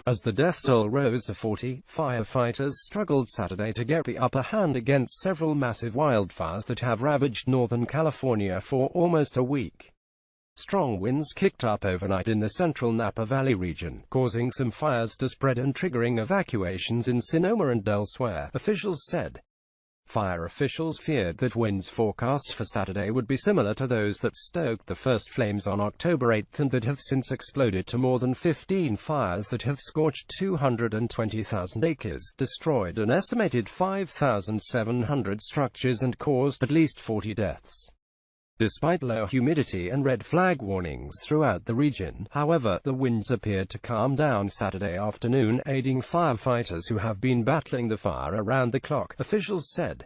As the death toll rose to 40, firefighters struggled Saturday to get the upper hand against several massive wildfires that have ravaged Northern California for almost a week. Strong winds kicked up overnight in the central Napa Valley region, causing some fires to spread and triggering evacuations in Sonoma and elsewhere, officials said. Fire officials feared that winds forecast for Saturday would be similar to those that stoked the first flames on October 8 and that have since exploded to more than 15 fires that have scorched 220,000 acres, destroyed an estimated 5,700 structures and caused at least 40 deaths. Despite low humidity and red flag warnings throughout the region, however, the winds appeared to calm down Saturday afternoon, aiding firefighters who have been battling the fire around the clock, officials said.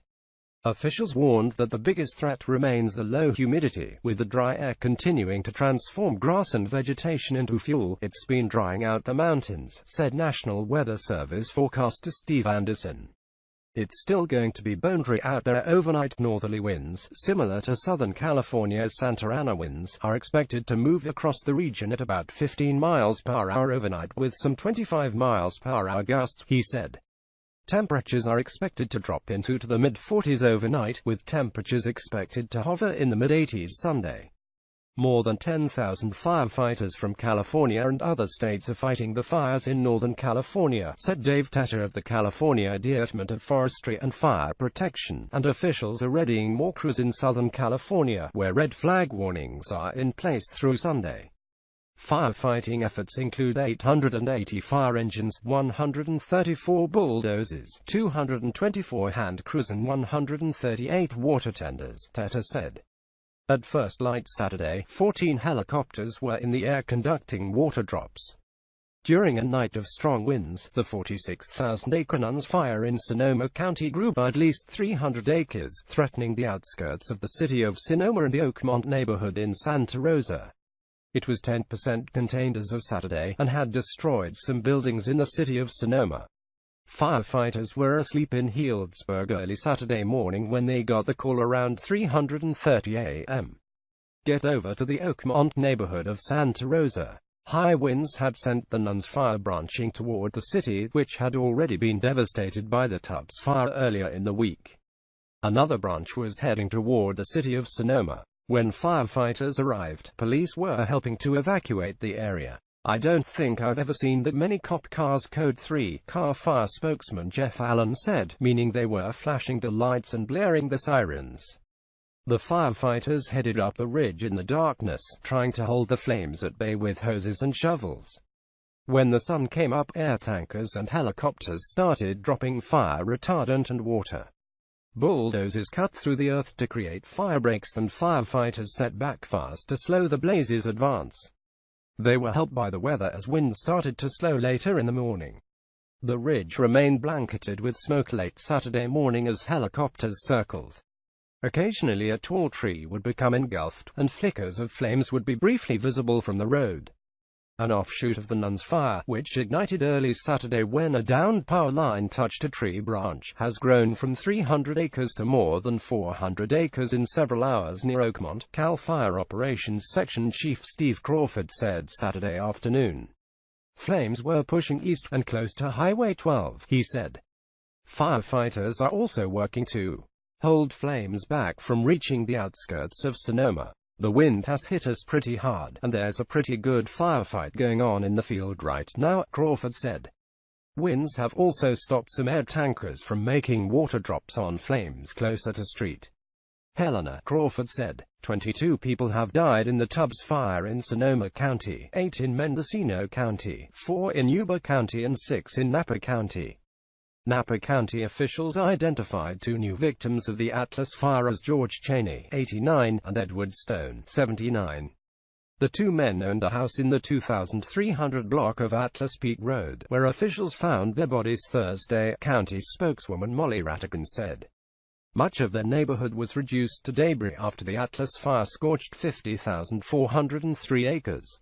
Officials warned that the biggest threat remains the low humidity, with the dry air continuing to transform grass and vegetation into fuel. It's been drying out the mountains, said National Weather Service forecaster Steve Anderson. It's still going to be bone-dry out there overnight. Northerly winds, similar to Southern California's Santa Ana winds, are expected to move across the region at about 15 miles per hour overnight, with some 25 miles per hour gusts, he said. Temperatures are expected to drop into the mid-40s overnight, with temperatures expected to hover in the mid-80s Sunday. More than 10,000 firefighters from California and other states are fighting the fires in Northern California, said Dave Tetter of the California Department of Forestry and Fire Protection, and officials are readying more crews in Southern California, where red flag warnings are in place through Sunday. Firefighting efforts include 880 fire engines, 134 bulldozers, 224 hand crews and 138 water tenders, Tetter said. At first light Saturday, 14 helicopters were in the air conducting water drops. During a night of strong winds, the 46,000-acre Nuns Fire in Sonoma County grew by at least 300 acres, threatening the outskirts of the city of Sonoma and the Oakmont neighborhood in Santa Rosa. It was 10% contained as of Saturday, and had destroyed some buildings in the city of Sonoma. Firefighters were asleep in Healdsburg early Saturday morning when they got the call around 3:30 a.m. Get over to the Oakmont neighborhood of Santa Rosa. High winds had sent the Nuns Fire branching toward the city, which had already been devastated by the Tubbs Fire earlier in the week. Another branch was heading toward the city of Sonoma. When firefighters arrived, police were helping to evacuate the area. I don't think I've ever seen that many cop cars. Code 3 car fire spokesman Jeff Allen said, meaning they were flashing the lights and blaring the sirens. The firefighters headed up the ridge in the darkness, trying to hold the flames at bay with hoses and shovels. When the sun came up, air tankers and helicopters started dropping fire retardant and water. Bulldozers cut through the earth to create fire breaks, and firefighters set back fires to slow the blazes' advance. They were helped by the weather as winds started to slow later in the morning. The ridge remained blanketed with smoke late Saturday morning as helicopters circled. Occasionally a tall tree would become engulfed, and flickers of flames would be briefly visible from the road. An offshoot of the Nuns Fire, which ignited early Saturday when a downed power line touched a tree branch, has grown from 300 acres to more than 400 acres in several hours near Oakmont, CAL FIRE Operations Section Chief Steve Crawford said Saturday afternoon. Flames were pushing east and close to Highway 12, he said. Firefighters are also working to hold flames back from reaching the outskirts of Sonoma. The wind has hit us pretty hard, and there's a pretty good firefight going on in the field right now, Crawford said. Winds have also stopped some air tankers from making water drops on flames closer to street. Helena, Crawford said. 22 people have died in the Tubbs Fire in Sonoma County, 8 in Mendocino County, 4 in Yuba County and 6 in Napa County. Napa County officials identified 2 new victims of the Atlas Fire as George Cheney, 89, and Edward Stone, 79. The 2 men owned a house in the 2300 block of Atlas Peak Road, where officials found their bodies Thursday, county spokeswoman Molly Rattigan said. Much of their neighborhood was reduced to debris after the Atlas Fire scorched 50,403 acres.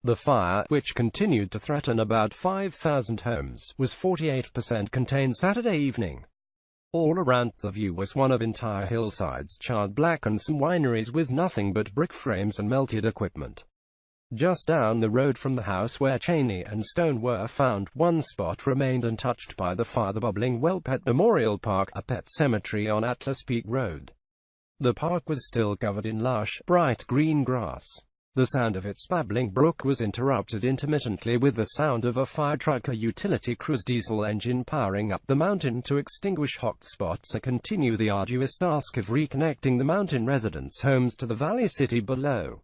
The fire, which continued to threaten about 5,000 homes, was 48% contained Saturday evening. All around, the view was one of entire hillsides charred black and some wineries with nothing but brick frames and melted equipment. Just down the road from the house where Cheney and Stone were found, one spot remained untouched by the fire: the bubbling well pet memorial park, a pet cemetery on Atlas Peak Road. The park was still covered in lush, bright green grass. The sound of its babbling brook was interrupted intermittently with the sound of a fire truck, a utility crew's diesel engine powering up the mountain to extinguish hot spots and continue the arduous task of reconnecting the mountain residents' homes to the valley city below.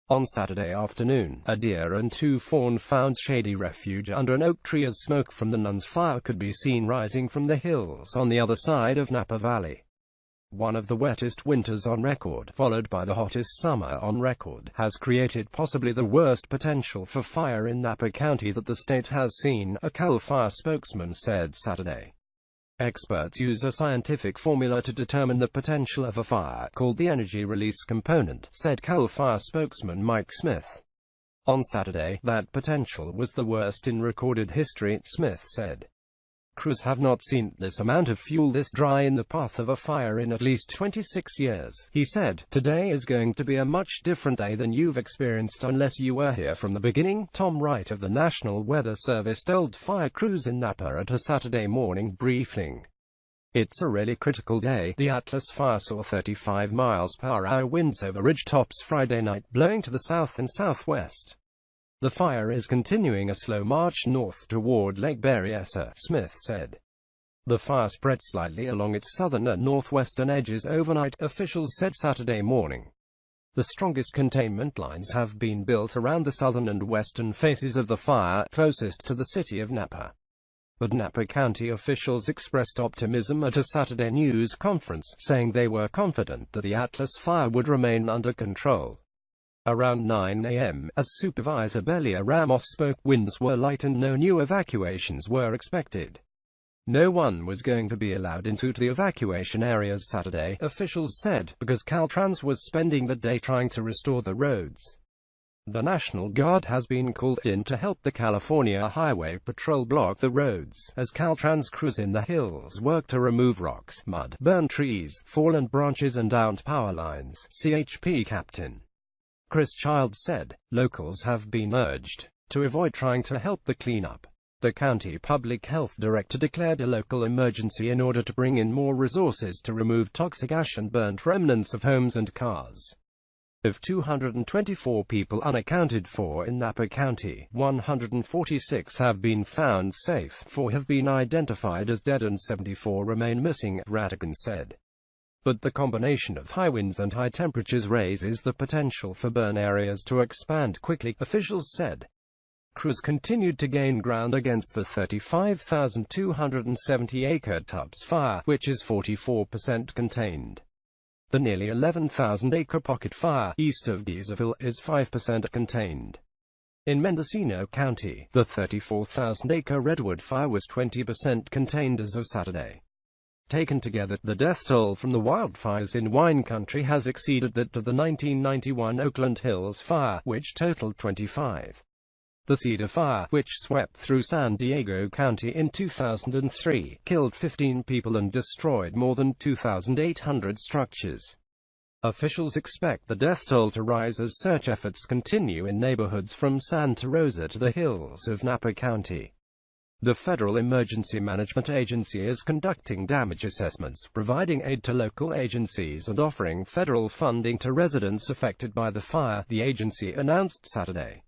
On Saturday afternoon, a deer and 2 fawn found shady refuge under an oak tree as smoke from the Nuns fire could be seen rising from the hills on the other side of Napa Valley. One of the wettest winters on record, followed by the hottest summer on record, has created possibly the worst potential for fire in Napa County that the state has seen, a CAL FIRE spokesman said Saturday. Experts use a scientific formula to determine the potential of a fire, called the energy release component, said CAL FIRE spokesman Mike Smith. On Saturday, that potential was the worst in recorded history, Smith said. Crews have not seen this amount of fuel this dry in the path of a fire in at least 26 years, he said. Today is going to be a much different day than you've experienced unless you were here from the beginning, Tom Wright of the National Weather Service told fire crews in Napa at a Saturday morning briefing. It's a really critical day. The Atlas fire saw 35 mph winds over ridgetops Friday night, blowing to the south and southwest. The fire is continuing a slow march north toward Lake Berryessa, Smith said. The fire spread slightly along its southern and northwestern edges overnight, officials said Saturday morning. The strongest containment lines have been built around the southern and western faces of the fire, closest to the city of Napa. But Napa County officials expressed optimism at a Saturday news conference, saying they were confident that the Atlas fire would remain under control. Around 9 a.m., as Supervisor Belia Ramos spoke, winds were light and no new evacuations were expected. No one was going to be allowed into the evacuation areas Saturday, officials said, because Caltrans was spending the day trying to restore the roads. The National Guard has been called in to help the California Highway Patrol block the roads, as Caltrans crews in the hills work to remove rocks, mud, burned trees, fallen branches and downed power lines, CHP Captain Chris Childs said. Locals have been urged to avoid trying to help the cleanup. The county public health director declared a local emergency in order to bring in more resources to remove toxic ash and burnt remnants of homes and cars. Of 224 people unaccounted for in Napa County, 146 have been found safe, 4 have been identified as dead and 74 remain missing, Ratigan said. But the combination of high winds and high temperatures raises the potential for burn areas to expand quickly, officials said. Crews continued to gain ground against the 35,270-acre Tubbs fire, which is 44% contained. The nearly 11,000-acre Pocket fire, east of Geyserville, is 5% contained. In Mendocino County, the 34,000-acre Redwood fire was 20% contained as of Saturday. Taken together, the death toll from the wildfires in wine country has exceeded that of the 1991 Oakland Hills fire, which totaled 25. The Cedar Fire, which swept through San Diego County in 2003, killed 15 people and destroyed more than 2,800 structures. Officials expect the death toll to rise as search efforts continue in neighborhoods from Santa Rosa to the hills of Napa County. The Federal Emergency Management Agency is conducting damage assessments, providing aid to local agencies and offering federal funding to residents affected by the fire, the agency announced Saturday.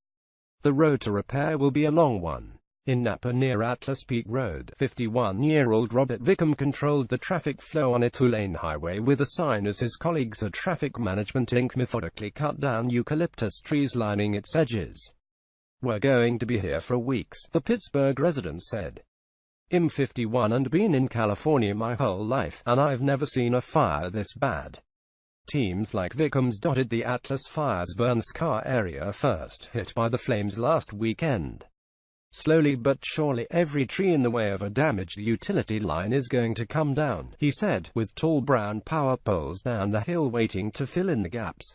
The road to repair will be a long one. In Napa near Atlas Peak Road, 51-year-old Robert Vickham controlled the traffic flow on a two-lane highway with a sign as his colleagues at Traffic Management Inc. methodically cut down eucalyptus trees lining its edges. "We're going to be here for weeks," the Pittsburgh resident said. "I'm 51 and been in California my whole life, and I've never seen a fire this bad." Teams like Vickham's dotted the Atlas Fire's burn scar area first hit by the flames last weekend. "Slowly but surely, every tree in the way of a damaged utility line is going to come down," he said, with tall brown power poles down the hill waiting to fill in the gaps.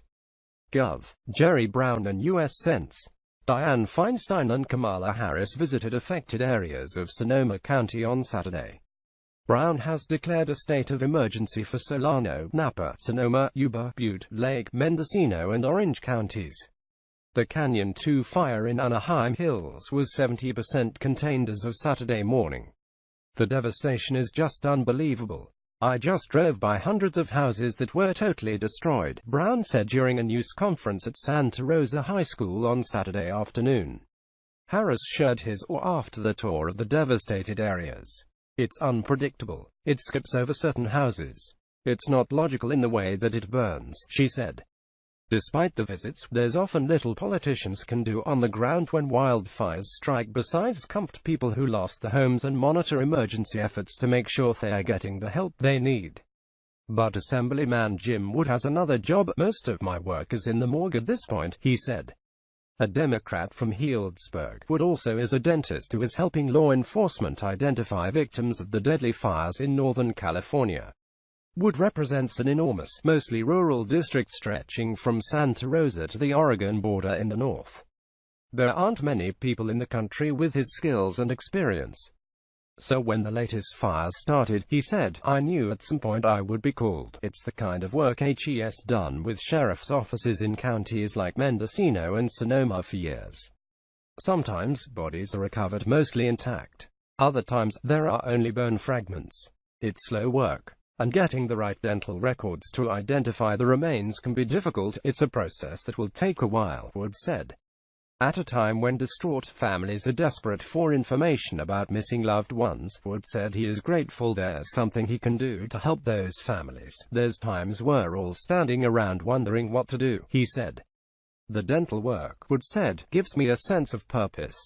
Gov. Jerry Brown and U.S. Sens. Dianne Feinstein and Kamala Harris visited affected areas of Sonoma County on Saturday. Brown has declared a state of emergency for Solano, Napa, Sonoma, Yuba, Butte, Lake, Mendocino and Orange counties. The Canyon 2 fire in Anaheim Hills was 70% contained as of Saturday morning. The devastation is just unbelievable. I just drove by hundreds of houses that were totally destroyed, Brown said during a news conference at Santa Rosa High School on Saturday afternoon. Harris shared his awe after the tour of the devastated areas. It's unpredictable. It skips over certain houses. It's not logical in the way that it burns, she said. Despite the visits, there's often little politicians can do on the ground when wildfires strike besides comfort people who lost their homes and monitor emergency efforts to make sure they are getting the help they need. But Assemblyman Jim Wood has another job. Most of my work is in the morgue at this point, he said. A Democrat from Healdsburg, Wood also is a dentist who is helping law enforcement identify victims of the deadly fires in Northern California. Wood represents an enormous, mostly rural district stretching from Santa Rosa to the Oregon border in the north. There aren't many people in the country with his skills and experience. So when the latest fires started, he said, I knew at some point I would be called. It's the kind of work HES done with sheriff's offices in counties like Mendocino and Sonoma for years. Sometimes, bodies are recovered mostly intact. Other times, there are only bone fragments. It's slow work. And getting the right dental records to identify the remains can be difficult. It's a process that will take a while, Wood said. At a time when distraught families are desperate for information about missing loved ones, Wood said he is grateful there's something he can do to help those families. There's times we're all standing around wondering what to do, he said. The dental work, Wood said, gives me a sense of purpose.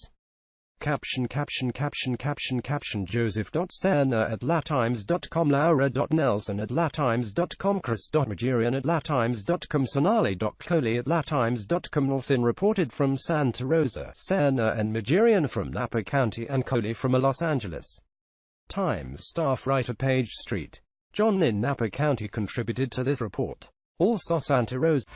Caption Joseph.Serna@latimes.com, Laura.Nelson@latimes.com, Chris.Majorian@latimes.com, Sonali.Coley@latimes.com. Nelson reported from Santa Rosa, Serna and Majorian from Napa County, and Coley from Los Angeles Times staff writer Page Street. John in Napa County contributed to this report. Also Santa Rosa.